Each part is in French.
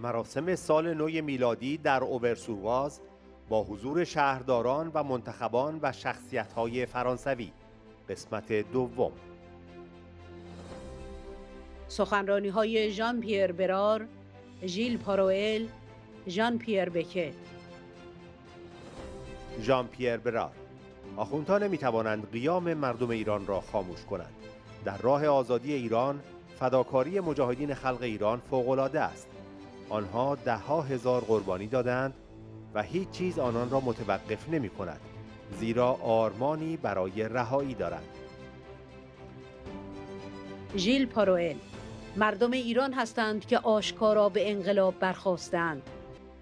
مراسم سال نو میلادی در اوبرسورواز با حضور شهرداران و منتخبان و شخصیت‌های فرانسوی. قسمت دوم. سخنرانی‌های ژان پیر برار، ژیل پاروئل، ژان پیر بکه. ژان پیر برار: آخوندها نمی‌توانند قیام مردم ایران را خاموش کنند. در راه آزادی ایران فداکاری مجاهدین خلق ایران فوق‌العاده است. آنها ده‌ها هزار قربانی دادند و هیچ چیز آنان را متوقف نمی‌کند، زیرا آرمانی برای رهایی دارند. ژیل پاروئل: مردم ایران هستند که آشکارا به انقلاب برخاستند.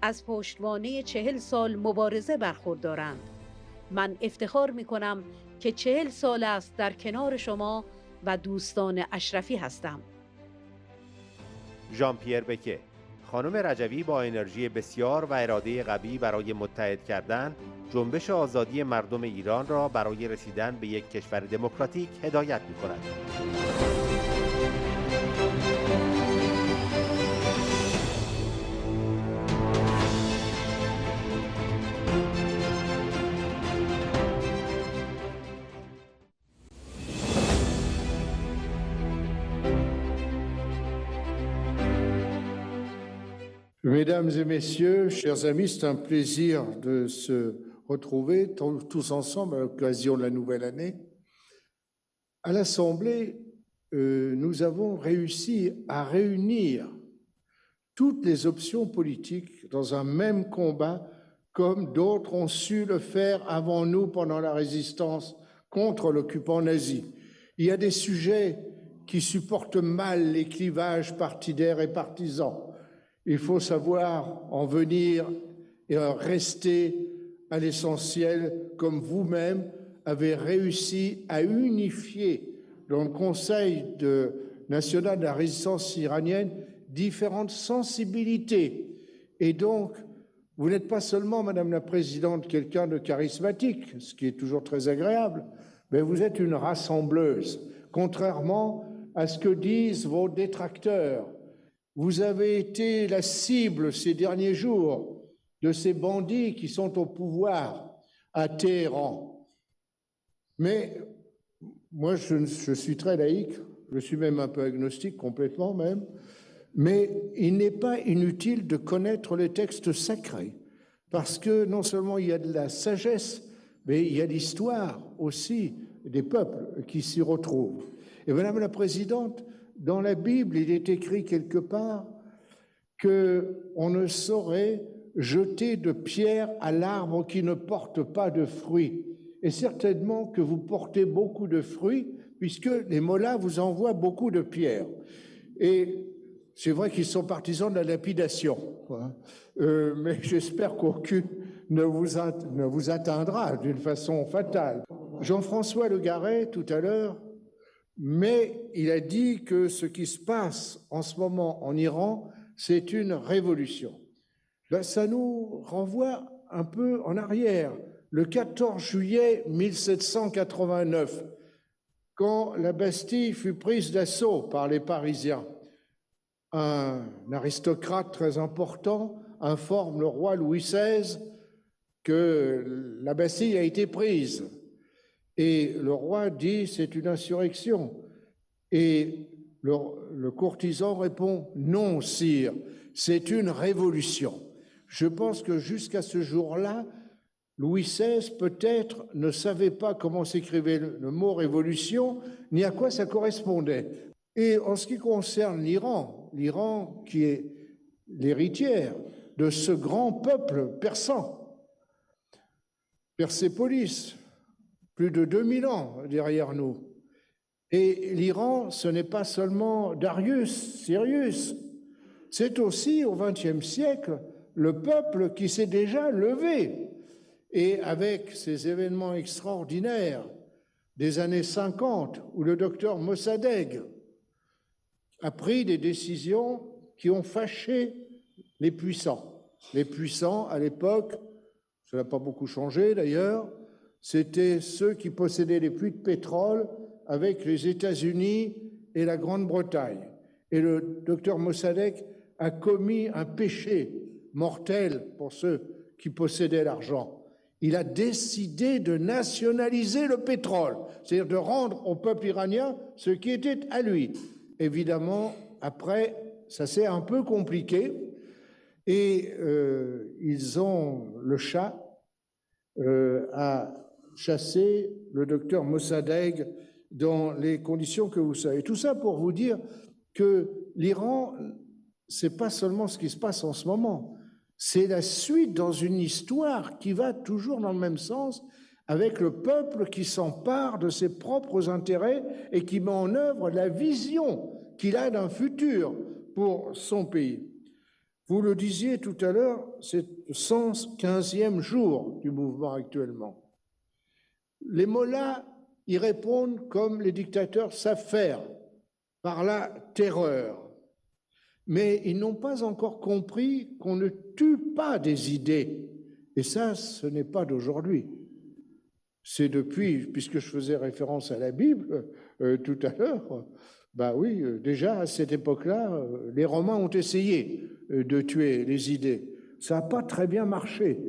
از پشتوانه 40 سال مبارزه برخوردارند. من افتخار می‌کنم که 40 سال است در کنار شما و دوستان اشرفی هستم. ژان پیر بکه: خانم رجوی با انرژی بسیار و اراده قوی برای متحد کردن جنبش آزادی مردم ایران را برای رسیدن به یک کشور دموکراتیک هدایت می‌کند. Mesdames et messieurs, chers amis, c'est un plaisir de se retrouver tous ensemble à l'occasion de la nouvelle année. À l'Assemblée, nous avons réussi à réunir toutes les options politiques dans un même combat, comme d'autres ont su le faire avant nous pendant la résistance contre l'occupant nazi. Il y a des sujets qui supportent mal les clivages partidaires et partisans. Il faut savoir en venir et rester à l'essentiel, comme vous-même avez réussi à unifier dans le Conseil national de la résistance iranienne différentes sensibilités. Et donc, vous n'êtes pas seulement, Madame la Présidente, quelqu'un de charismatique, ce qui est toujours très agréable, mais vous êtes une rassembleuse, contrairement à ce que disent vos détracteurs. Vous avez été la cible ces derniers jours de ces bandits qui sont au pouvoir à Téhéran. Mais moi, je suis très laïque, je suis même un peu agnostique, complètement même, mais il n'est pas inutile de connaître les textes sacrés, parce que non seulement il y a de la sagesse, mais il y a l'histoire aussi des peuples qui s'y retrouvent. Et Madame la Présidente, dans la Bible, il est écrit quelque part qu'on ne saurait jeter de pierre à l'arbre qui ne porte pas de fruits. Et certainement que vous portez beaucoup de fruits, puisque les mollahs vous envoient beaucoup de pierres. Et c'est vrai qu'ils sont partisans de la lapidation, mais j'espère qu'aucune ne vous atteindra d'une façon fatale. Jean-François Le Garret, tout à l'heure, mais il a dit que ce qui se passe en ce moment en Iran, c'est une révolution. Ben, ça nous renvoie un peu en arrière. Le 14 juillet 1789, quand la Bastille fut prise d'assaut par les Parisiens, un aristocrate très important informe le roi Louis XVI que la Bastille a été prise. Et le roi dit, c'est une insurrection. Et le courtisan répond, non, sire, c'est une révolution. Je pense que jusqu'à ce jour-là, Louis XVI, peut-être, ne savait pas comment s'écrivait le mot révolution, ni à quoi ça correspondait. Et en ce qui concerne l'Iran qui est l'héritière de ce grand peuple persan, Persépolis, plus de 2000 ans derrière nous. Et l'Iran, ce n'est pas seulement Darius, Cyrus, c'est aussi au XXe siècle le peuple qui s'est déjà levé. Et avec ces événements extraordinaires des années 50, où le docteur Mossadegh a pris des décisions qui ont fâché les puissants. Les puissants, à l'époque, ça n'a pas beaucoup changé d'ailleurs, c'était ceux qui possédaient les puits de pétrole avec les États-Unis et la Grande-Bretagne. Et le docteur Mossadegh a commis un péché mortel pour ceux qui possédaient l'argent. Il a décidé de nationaliser le pétrole, c'est-à-dire de rendre au peuple iranien ce qui était à lui. Évidemment, après, ça s'est un peu compliqué et le Shah a chassé le docteur Mossadegh dans les conditions que vous savez. Tout ça pour vous dire que l'Iran, c'est pas seulement ce qui se passe en ce moment, c'est la suite dans une histoire qui va toujours dans le même sens, avec le peuple qui s'empare de ses propres intérêts et qui met en œuvre la vision qu'il a d'un futur pour son pays. Vous le disiez tout à l'heure, c'est le 115e jour du mouvement actuellement. Les mollahs y répondent comme les dictateurs savent faire, par la terreur. Mais ils n'ont pas encore compris qu'on ne tue pas des idées. Et ça, ce n'est pas d'aujourd'hui. C'est depuis, puisque je faisais référence à la Bible tout à l'heure, ben oui, déjà à cette époque-là, les Romains ont essayé de tuer les idées. Ça n'a pas très bien marché.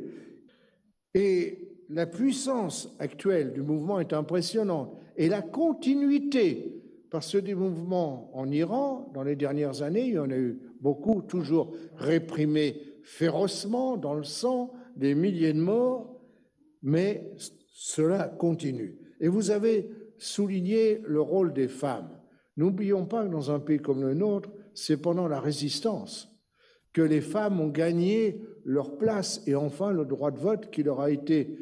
Et la puissance actuelle du mouvement est impressionnante. Et la continuité, parce que des mouvements en Iran, dans les dernières années, il y en a eu beaucoup, toujours réprimés férocement, dans le sang, des milliers de morts, mais cela continue. Et vous avez souligné le rôle des femmes. N'oublions pas que dans un pays comme le nôtre, c'est pendant la résistance que les femmes ont gagné leur place et enfin le droit de vote qui leur a été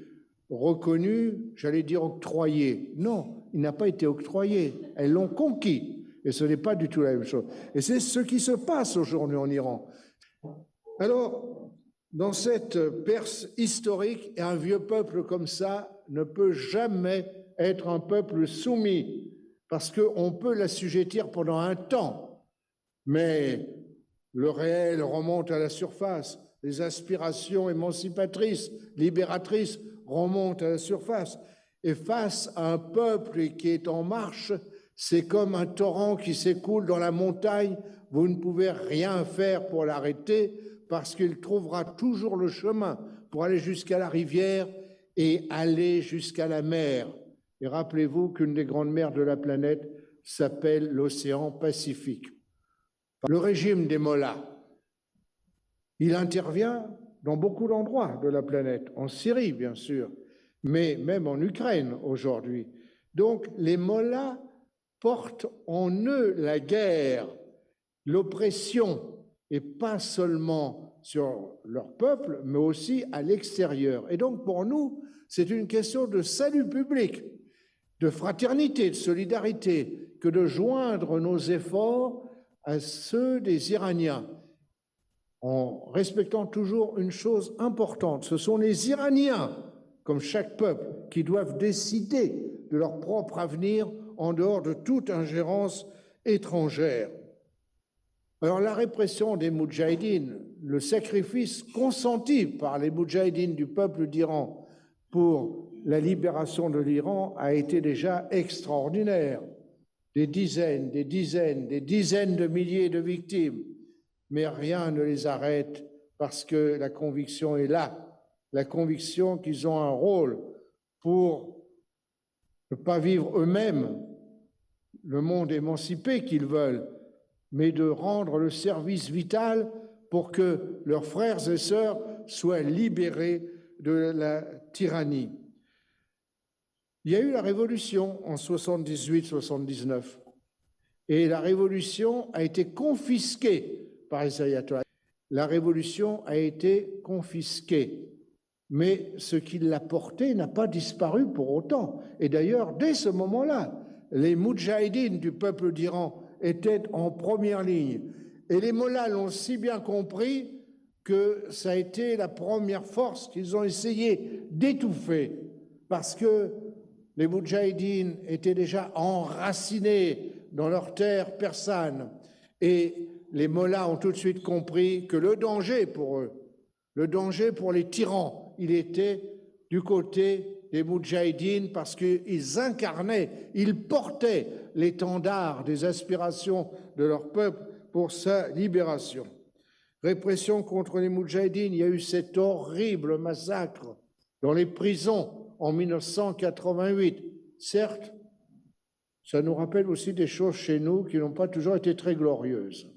reconnu, j'allais dire octroyé. Non, il n'a pas été octroyé, elles l'ont conquis. Et ce n'est pas du tout la même chose. Et c'est ce qui se passe aujourd'hui en Iran. Alors, dans cette Perse historique, un vieux peuple comme ça ne peut jamais être un peuple soumis, parce qu'on peut l'assujettir pendant un temps, mais le réel remonte à la surface, les aspirations émancipatrices, libératrices remontent à la surface. Et face à un peuple qui est en marche, c'est comme un torrent qui s'écoule dans la montagne, vous ne pouvez rien faire pour l'arrêter, parce qu'il trouvera toujours le chemin pour aller jusqu'à la rivière et aller jusqu'à la mer. Et rappelez-vous qu'une des grandes mers de la planète s'appelle l'océan Pacifique. Le régime des mollahs, il intervient dans beaucoup d'endroits de la planète, en Syrie bien sûr, mais même en Ukraine aujourd'hui. Donc les mollahs portent en eux la guerre, l'oppression, et pas seulement sur leur peuple, mais aussi à l'extérieur. Et donc pour nous, c'est une question de salut public, de fraternité, de solidarité, que de joindre nos efforts à ceux des Iraniens, en respectant toujours une chose importante. Ce sont les Iraniens, comme chaque peuple, qui doivent décider de leur propre avenir en dehors de toute ingérence étrangère. Alors la répression des moudjahidines, le sacrifice consenti par les moudjahidines du peuple d'Iran pour la libération de l'Iran a été déjà extraordinaire. Des dizaines de milliers de victimes, mais rien ne les arrête parce que la conviction est là, la conviction qu'ils ont un rôle pour ne pas vivre eux-mêmes le monde émancipé qu'ils veulent, mais de rendre le service vital pour que leurs frères et sœurs soient libérés de la tyrannie. Il y a eu la révolution en 78-79 et la révolution a été confisquée par les ayatollahs. La révolution a été confisquée, mais ce qui l'a portée n'a pas disparu pour autant. Et d'ailleurs, dès ce moment-là, les moudjahidines du peuple d'Iran étaient en première ligne. Et les mollahs l'ont si bien compris que ça a été la première force qu'ils ont essayé d'étouffer, parce que les moudjahidines étaient déjà enracinés dans leurs terres persanes. Et les mollahs ont tout de suite compris que le danger pour eux, le danger pour les tyrans, il était du côté des moudjahidines parce qu'ils incarnaient, ils portaient l'étendard des aspirations de leur peuple pour sa libération. répression contre les Moudjahidines. Il y a eu cet horrible massacre dans les prisons en 1988. Certes, ça nous rappelle aussi des choses chez nous qui n'ont pas toujours été très glorieuses.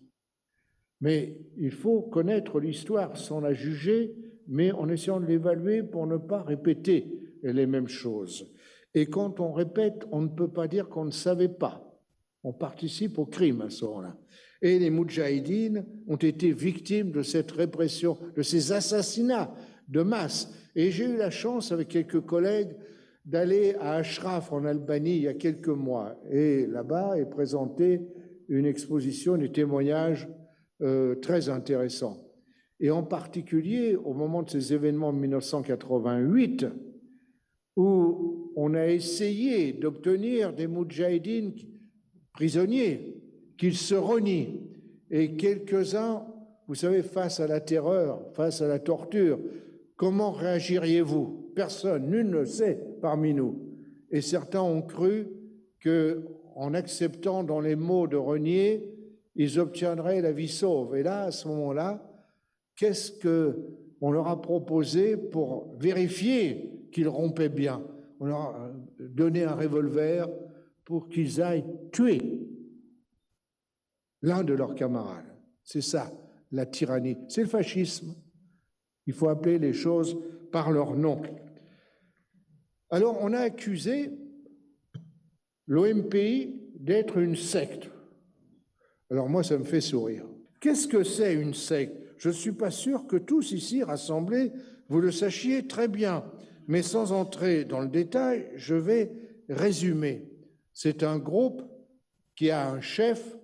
Mais il faut connaître l'histoire sans la juger, mais en essayant de l'évaluer pour ne pas répéter les mêmes choses. Et quand on répète, on ne peut pas dire qu'on ne savait pas. On participe au crime à ce moment-là. Et les Moudjahidines ont été victimes de cette répression, de ces assassinats de masse. Et j'ai eu la chance, avec quelques collègues, d'aller à Ashraf, en Albanie, il y a quelques mois. Et là-bas est présentée une exposition, des témoignages très intéressants. Et en particulier, au moment de ces événements de 1988, où on a essayé d'obtenir des Moudjahidines prisonniers qu'ils se renient. Et quelques-uns, vous savez, face à la terreur, face à la torture, comment réagiriez-vous? Personne, nul ne sait parmi nous. Et certains ont cru qu'en acceptant dans les mots de renier, ils obtiendraient la vie sauve. Et là, à ce moment-là, qu'est-ce qu'on leur a proposé pour vérifier qu'ils rompaient bien? On leur a donné un revolver pour qu'ils aillent tuer l'un de leurs camarades. C'est ça, la tyrannie. C'est le fascisme. Il faut appeler les choses par leur nom. Alors, on a accusé l'OMPI d'être une secte. Alors moi, ça me fait sourire. Qu'est-ce que c'est une secte? Je ne suis pas sûr que tous ici rassemblés, vous le sachiez très bien. Mais sans entrer dans le détail, je vais résumer. C'est un groupe qui a un chef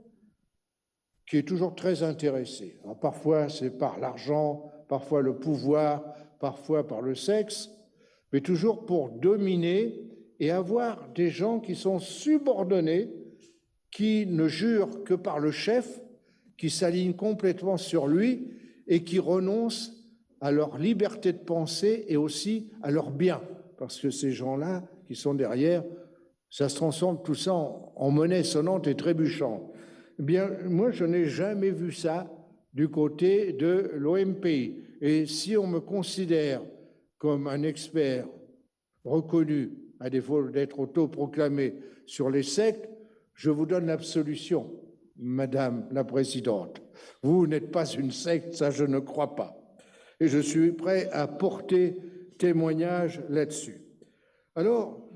qui est toujours très intéressé. Alors parfois, c'est par l'argent, parfois le pouvoir, parfois par le sexe, mais toujours pour dominer et avoir des gens qui sont subordonnés, qui ne jurent que par le chef, qui s'alignent complètement sur lui et qui renoncent à leur liberté de penser et aussi à leur bien. Parce que ces gens-là qui sont derrière, ça se transforme tout ça en monnaie sonnante et trébuchante. Eh bien, moi, je n'ai jamais vu ça du côté de l'OMPI. Et si on me considère comme un expert reconnu, à défaut d'être autoproclamé, sur les sectes, je vous donne l'absolution, Madame la Présidente. Vous n'êtes pas une secte, ça je ne crois pas. Et je suis prêt à porter témoignage là-dessus. Alors,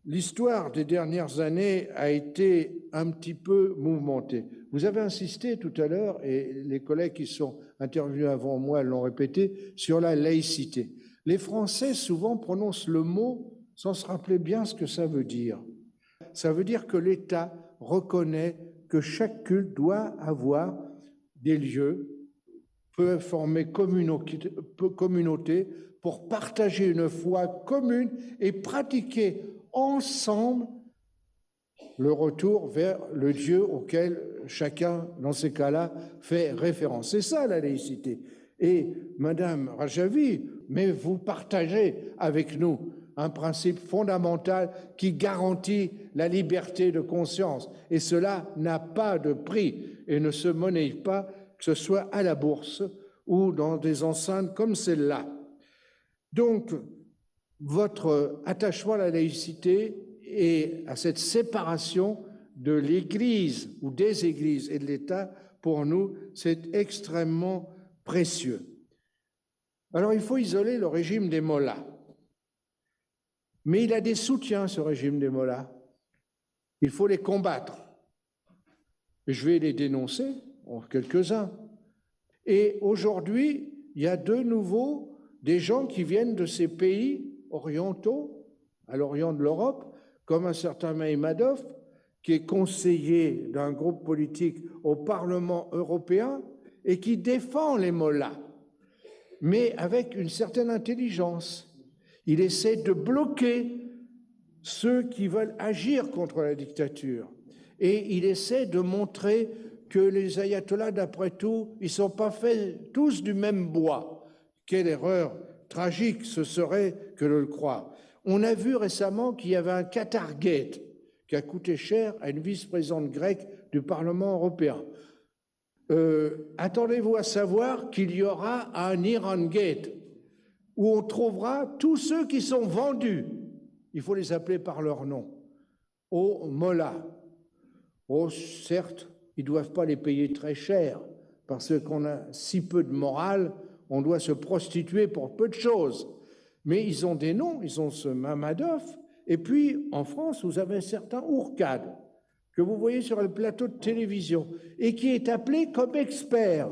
l'histoire des dernières années a été un petit peu mouvementée. Vous avez insisté tout à l'heure, et les collègues qui sont intervenus avant moi l'ont répété, sur la laïcité. Les Français souvent prononcent le mot sans se rappeler bien ce que ça veut dire. Ça veut dire que l'État reconnaît que chaque culte doit avoir des lieux, peut former communauté pour partager une foi commune et pratiquer ensemble le retour vers le Dieu auquel chacun, dans ces cas-là, fait référence. C'est ça la laïcité. Et Madame Rajavi, mais vous partagez avec nous un principe fondamental qui garantit la liberté de conscience. Et cela n'a pas de prix et ne se monnaie pas, que ce soit à la bourse ou dans des enceintes comme celle-là. Donc, votre attachement à la laïcité et à cette séparation de l'Église ou des Églises et de l'État, pour nous, c'est extrêmement précieux. Alors, il faut isoler le régime des mollahs. Mais il a des soutiens, ce régime des mollahs. Il faut les combattre. Et je vais les dénoncer, quelques-uns. Et aujourd'hui, il y a de nouveau des gens qui viennent de ces pays orientaux, à l'orient de l'Europe, comme un certain Maïmadov, qui est conseiller d'un groupe politique au Parlement européen et qui défend les mollahs, mais avec une certaine intelligence. Il essaie de bloquer ceux qui veulent agir contre la dictature. Et il essaie de montrer que les ayatollahs, d'après tout, ils ne sont pas faits tous du même bois. Quelle erreur tragique ce serait que de le croire. On a vu récemment qu'il y avait un Qatargate qui a coûté cher à une vice-présidente grecque du Parlement européen. attendez-vous à savoir qu'il y aura un Iran Gate où on trouvera tous ceux qui sont vendus, il faut les appeler par leur nom, aux mollahs. Oh, certes, ils ne doivent pas les payer très cher, parce qu'on a si peu de morale, on doit se prostituer pour peu de choses. Mais ils ont des noms, ils ont ce Mammadov, et puis en France, vous avez un certain Ourcade, que vous voyez sur le plateau de télévision, et qui est appelé comme expert.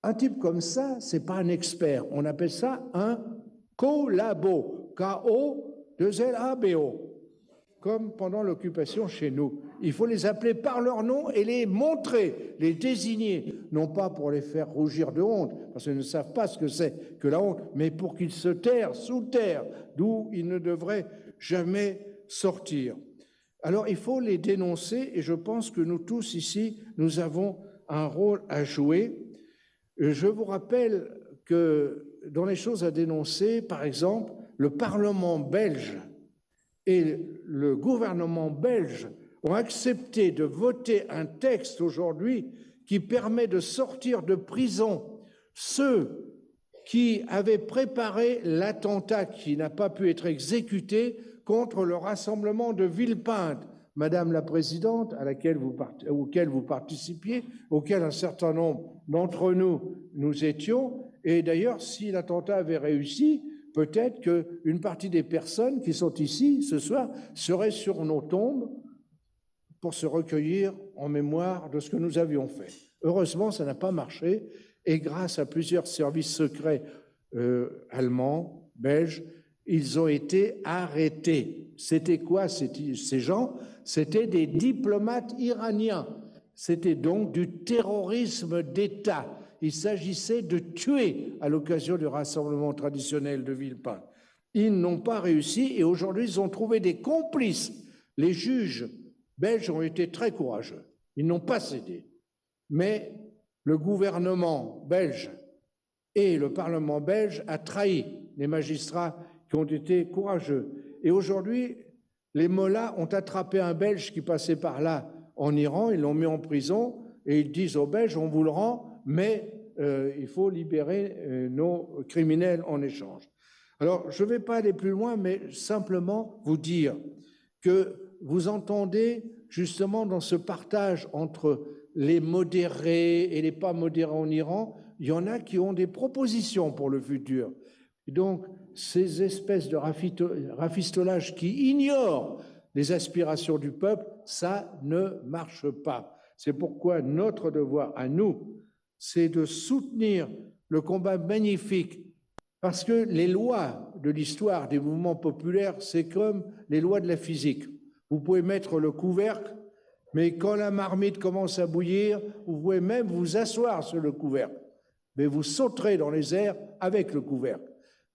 Un type comme ça, ce n'est pas un expert, on appelle ça un collabo, K-O-2-L-A-B-O, comme pendant l'occupation chez nous. Il faut les appeler par leur nom et les montrer, les désigner, non pas pour les faire rougir de honte, parce qu'ils ne savent pas ce que c'est que la honte, mais pour qu'ils se terrent sous terre, d'où ils ne devraient jamais sortir. Alors il faut les dénoncer, et je pense que nous tous ici, nous avons un rôle à jouer. Je vous rappelle que dans les choses à dénoncer, par exemple, le Parlement belge et le gouvernement belge ont accepté de voter un texte aujourd'hui qui permet de sortir de prison ceux qui avaient préparé l'attentat qui n'a pas pu être exécuté contre le rassemblement de Villepinte. Madame la Présidente, auquel vous participiez, auquel un certain nombre d'entre nous étions, et d'ailleurs, si l'attentat avait réussi, peut-être qu'une partie des personnes qui sont ici ce soir seraient sur nos tombes pour se recueillir en mémoire de ce que nous avions fait. Heureusement, ça n'a pas marché, et grâce à plusieurs services secrets allemands, belges, ils ont été arrêtés. C'était quoi ces gens? C'était des diplomates iraniens. C'était donc du terrorisme d'État. Il s'agissait de tuer à l'occasion du rassemblement traditionnel de Villepinte. Ils n'ont pas réussi et aujourd'hui, ils ont trouvé des complices. Les juges belges ont été très courageux. Ils n'ont pas cédé. Mais le gouvernement belge et le Parlement belge a trahi les magistrats qui ont été courageux. Et aujourd'hui, les mollahs ont attrapé un Belge qui passait par là en Iran, ils l'ont mis en prison et ils disent aux Belges, on vous le rend, mais il faut libérer nos criminels en échange. Alors, je ne vais pas aller plus loin, mais simplement vous dire que vous entendez justement dans ce partage entre les modérés et les pas modérés en Iran, il y en a qui ont des propositions pour le futur. Et donc, ces espèces de rafistolage qui ignorent les aspirations du peuple, ça ne marche pas. C'est pourquoi notre devoir à nous, c'est de soutenir le combat magnifique, parce que les lois de l'histoire des mouvements populaires, c'est comme les lois de la physique. Vous pouvez mettre le couvercle, mais quand la marmite commence à bouillir, vous pouvez même vous asseoir sur le couvercle, mais vous sauterez dans les airs avec le couvercle.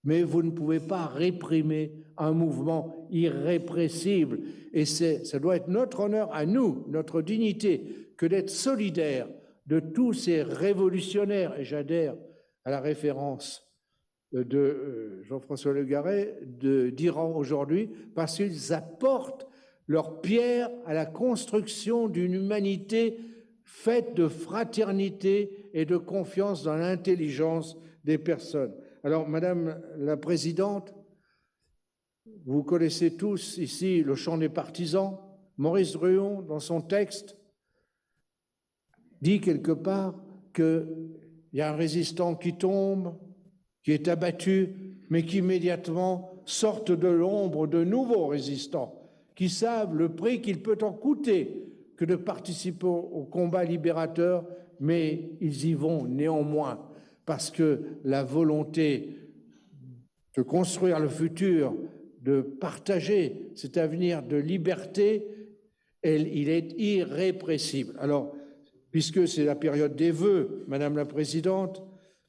Mais vous ne pouvez pas réprimer un mouvement irrépressible. Et ça doit être notre honneur à nous, notre dignité, que d'être solidaires de tous ces révolutionnaires. Et j'adhère à la référence de Jean-François Le Garret d'Iran aujourd'hui, parce qu'ils apportent leur pierre à la construction d'une humanité faite de fraternité et de confiance dans l'intelligence des personnes. Alors, Madame la Présidente, vous connaissez tous ici le chant des partisans. Maurice Druon, dans son texte, dit quelque part qu'il y a un résistant qui tombe, qui est abattu, mais qui immédiatement sortent de l'ombre de nouveaux résistants qui savent le prix qu'il peut en coûter que de participer au combat libérateur, mais ils y vont néanmoins. Parce que la volonté de construire le futur, de partager cet avenir de liberté, il est irrépressible. Alors, puisque c'est la période des vœux, Madame la Présidente,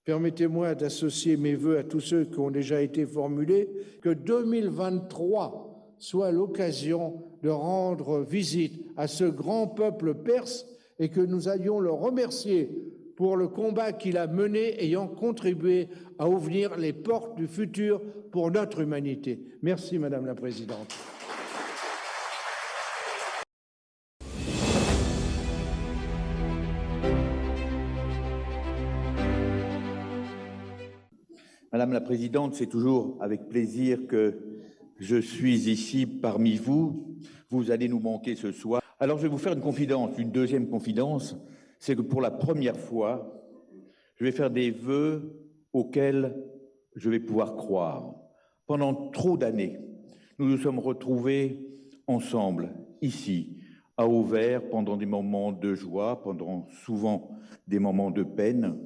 permettez-moi d'associer mes vœux à tous ceux qui ont déjà été formulés, que 2023 soit l'occasion de rendre visite à ce grand peuple perse et que nous allions le remercier pour le combat qu'il a mené, ayant contribué à ouvrir les portes du futur pour notre humanité. Merci, Madame la Présidente. Madame la Présidente, c'est toujours avec plaisir que je suis ici parmi vous. Vous allez nous manquer ce soir. Alors je vais vous faire une confidence, une deuxième confidence, c'est que pour la première fois, je vais faire des vœux auxquels je vais pouvoir croire. Pendant trop d'années, nous nous sommes retrouvés ensemble, ici, à Auvers, pendant des moments de joie, pendant souvent des moments de peine,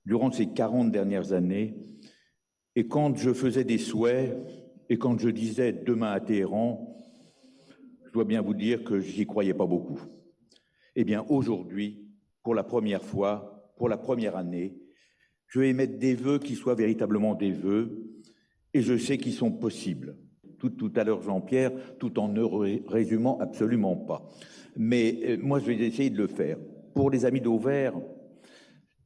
durant ces 40 dernières années. Et quand je faisais des souhaits, et quand je disais demain à Téhéran, je dois bien vous dire que j'y croyais pas beaucoup. Eh bien, aujourd'hui, pour la première fois, pour la première année, je vais émettre des vœux qui soient véritablement des vœux, et je sais qu'ils sont possibles. Tout à l'heure, Jean-Pierre, tout en ne résumant absolument pas. Mais moi, je vais essayer de le faire. Pour les amis d'Auvers,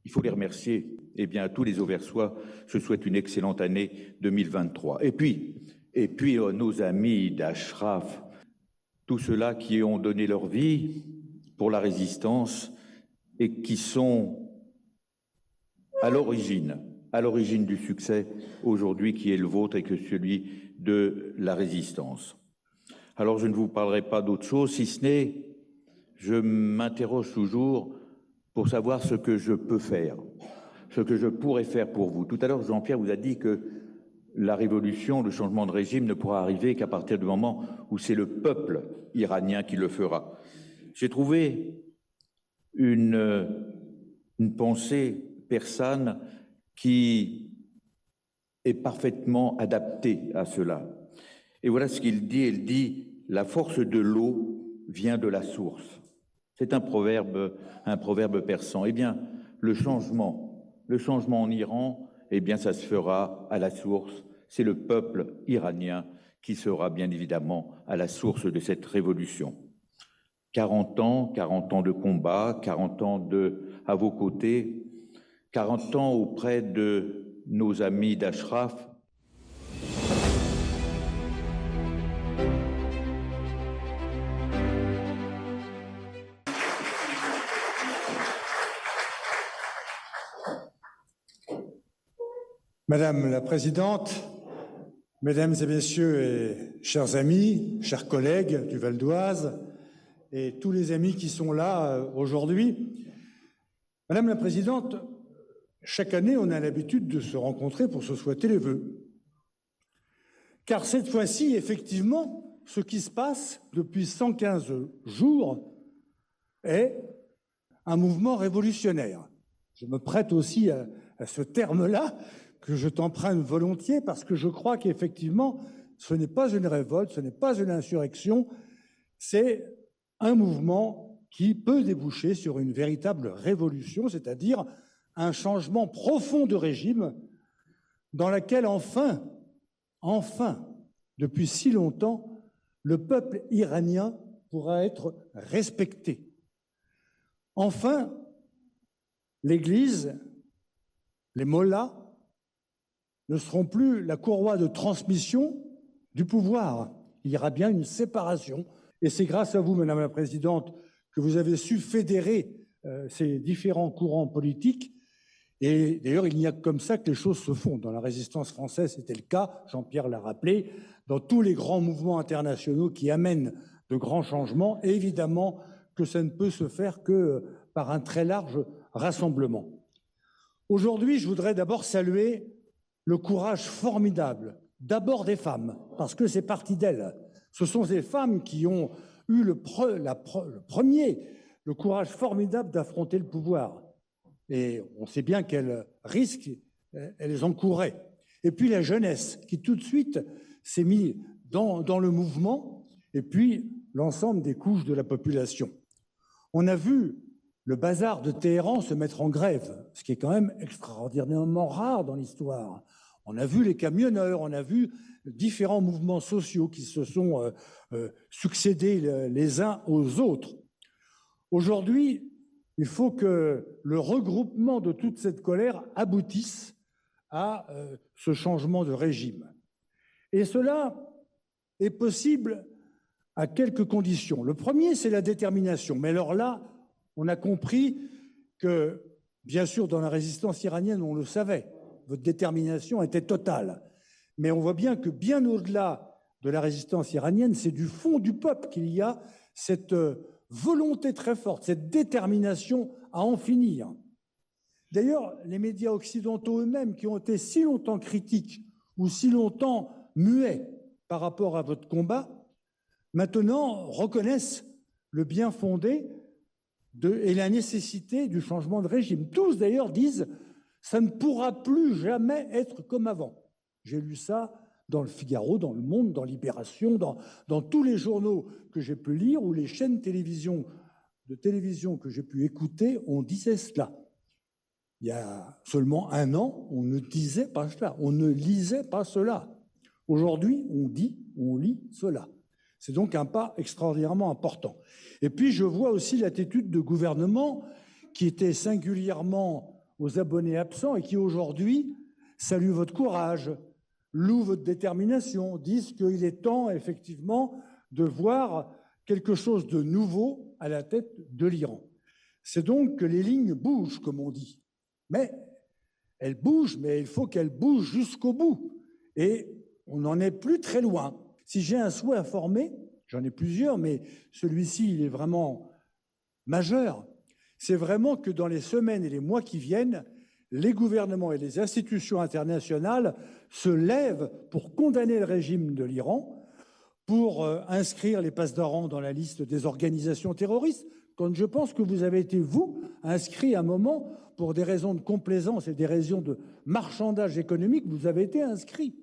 il faut les remercier. Eh bien, à tous les Auversois, je souhaite une excellente année 2023. Et puis nos amis d'Ashraf, tous ceux-là qui ont donné leur vie pour la résistance et qui sont à l'origine du succès aujourd'hui qui est le vôtre et que celui de la résistance. Alors je ne vous parlerai pas d'autre chose, si ce n'est, je m'interroge toujours pour savoir ce que je peux faire, ce que je pourrais faire pour vous. Tout à l'heure, Jean-Pierre vous a dit que la révolution, le changement de régime ne pourra arriver qu'à partir du moment où c'est le peuple iranien qui le fera. J'ai trouvé une pensée persane qui est parfaitement adaptée à cela. Et voilà ce qu'il dit. Il dit « La force de l'eau vient de la source ». C'est un proverbe persan. Eh bien, le changement en Iran, eh bien, ça se fera à la source. C'est le peuple iranien qui sera bien évidemment à la source de cette révolution. 40 ans de combat, 40 ans à vos côtés, 40 ans auprès de nos amis d'Ashraf. Madame la Présidente, Mesdames et Messieurs et chers amis, chers collègues du Val d'Oise et tous les amis qui sont là aujourd'hui, Madame la Présidente, chaque année, on a l'habitude de se rencontrer pour se souhaiter les vœux. Car cette fois-ci, effectivement, ce qui se passe depuis 115 jours est un mouvement révolutionnaire. Je me prête aussi à ce terme-là, que je t'emprunte volontiers, parce que je crois qu'effectivement, ce n'est pas une révolte, ce n'est pas une insurrection, c'est un mouvement qui peut déboucher sur une véritable révolution, c'est-à-dire un changement profond de régime dans lequel enfin, depuis si longtemps, le peuple iranien pourra être respecté. Enfin, l'Église, les mollahs, ne seront plus la courroie de transmission du pouvoir. Il y aura bien une séparation. Et c'est grâce à vous, Madame la Présidente, que vous avez su fédérer ces différents courants politiques. Et d'ailleurs, il n'y a que comme ça que les choses se font. Dans la résistance française, c'était le cas, Jean-Pierre l'a rappelé, dans tous les grands mouvements internationaux qui amènent de grands changements. Et évidemment que ça ne peut se faire que par un très large rassemblement. Aujourd'hui, je voudrais d'abord saluer le courage formidable, d'abord des femmes, parce que c'est parti d'elles. Ce sont ces femmes qui ont eu le courage formidable d'affronter le pouvoir. Et on sait bien quels risques elles encouraient. Et puis la jeunesse, qui tout de suite s'est mise dans le mouvement, et puis l'ensemble des couches de la population. On a vu le bazar de Téhéran se mettre en grève, ce qui est quand même extraordinairement rare dans l'histoire. On a vu les camionneurs, on a vu différents mouvements sociaux qui se sont succédés les uns aux autres. Aujourd'hui, il faut que le regroupement de toute cette colère aboutisse à ce changement de régime. Et cela est possible à quelques conditions. Le premier, c'est la détermination. Mais alors là, on a compris que, bien sûr, dans la résistance iranienne, on le savait, votre détermination était totale. Mais on voit bien que bien au-delà de la résistance iranienne, c'est du fond du peuple qu'il y a cette volonté très forte, cette détermination à en finir. D'ailleurs, les médias occidentaux eux-mêmes, qui ont été si longtemps critiques ou si longtemps muets par rapport à votre combat, maintenant reconnaissent le bien fondé et la nécessité du changement de régime. Tous d'ailleurs disent « ça ne pourra plus jamais être comme avant ». J'ai lu ça dans le Figaro, dans Le Monde, dans Libération, dans tous les journaux que j'ai pu lire ou les chaînes de télévision que j'ai pu écouter, on disait cela. Il y a seulement un an, on ne disait pas cela, on ne lisait pas cela. Aujourd'hui, on lit cela. C'est donc un pas extraordinairement important. Et puis, je vois aussi l'attitude de gouvernement qui était singulièrement aux abonnés absents et qui, aujourd'hui, salue votre courage, loue votre détermination, disent qu'il est temps, effectivement, de voir quelque chose de nouveau à la tête de l'Iran. C'est donc que les lignes bougent, comme on dit. Mais elles bougent, mais il faut qu'elles bougent jusqu'au bout. Et on n'en est plus très loin. Si j'ai un souhait à former, j'en ai plusieurs, mais celui-ci, il est vraiment majeur. C'est vraiment que dans les semaines et les mois qui viennent, les gouvernements et les institutions internationales se lèvent pour condamner le régime de l'Iran, pour inscrire les Pasdaran dans la liste des organisations terroristes, quand je pense que vous avez été, vous, inscrit à un moment, pour des raisons de complaisance et des raisons de marchandage économique, vous avez été inscrit.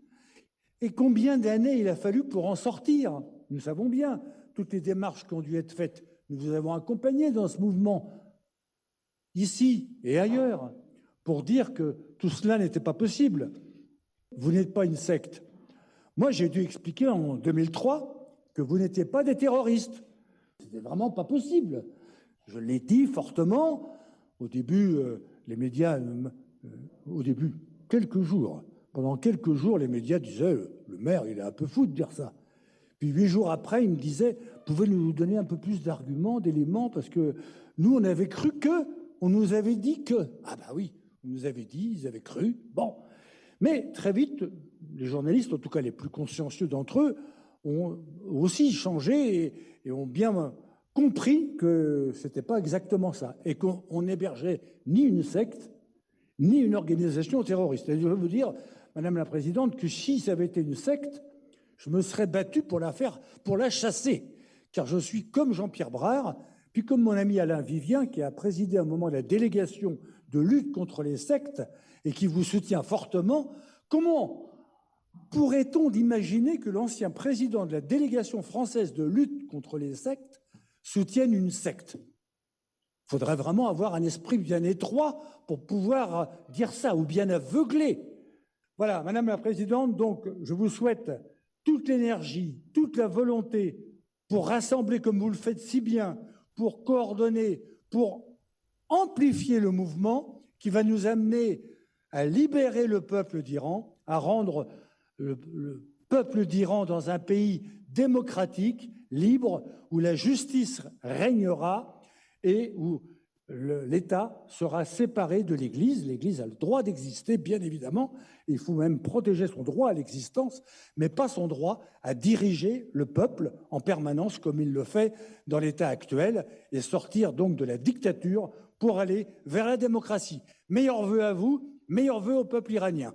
Et combien d'années il a fallu pour en sortir? Nous savons bien toutes les démarches qui ont dû être faites. Nous vous avons accompagné dans ce mouvement, ici et ailleurs, pour dire que tout cela n'était pas possible. Vous n'êtes pas une secte. Moi, j'ai dû expliquer en 2003 que vous n'étiez pas des terroristes. C'était vraiment pas possible. Je l'ai dit fortement. Au début, les médias, au début, pendant quelques jours, les médias disaient « le maire, il est un peu fou de dire ça ». Puis 8 jours après, il me disait « pouvez-vous nous donner un peu plus d'arguments, d'éléments, parce que nous, on avait cru que, on nous avait dit que ». Ah bah oui, on nous avait dit, ils avaient cru. Bon. Mais très vite, les journalistes, en tout cas les plus consciencieux d'entre eux, ont aussi changé et ont bien compris que ce n'était pas exactement ça et qu'on n'hébergeait ni une secte, ni une organisation terroriste. Et je veux vous dire, Madame la Présidente, que si ça avait été une secte, je me serais battu pour la chasser, car je suis comme Jean-Pierre Brard, puis comme mon ami Alain Vivien, qui a présidé à un moment la délégation de lutte contre les sectes et qui vous soutient fortement. Comment pourrait-on imaginer que l'ancien président de la délégation française de lutte contre les sectes soutienne une secte? Il faudrait vraiment avoir un esprit bien étroit pour pouvoir dire ça, ou bien aveuglé. Voilà, Madame la Présidente, donc je vous souhaite toute l'énergie, toute la volonté pour rassembler comme vous le faites si bien, pour coordonner, pour amplifier le mouvement qui va nous amener à libérer le peuple d'Iran, à rendre le peuple d'Iran dans un pays démocratique, libre, où la justice régnera et où l'État sera séparé de l'Église. L'Église a le droit d'exister, bien évidemment. Il faut même protéger son droit à l'existence, mais pas son droit à diriger le peuple en permanence comme il le fait dans l'État actuel et sortir donc de la dictature pour aller vers la démocratie. Meilleurs vœux à vous, meilleurs vœux au peuple iranien.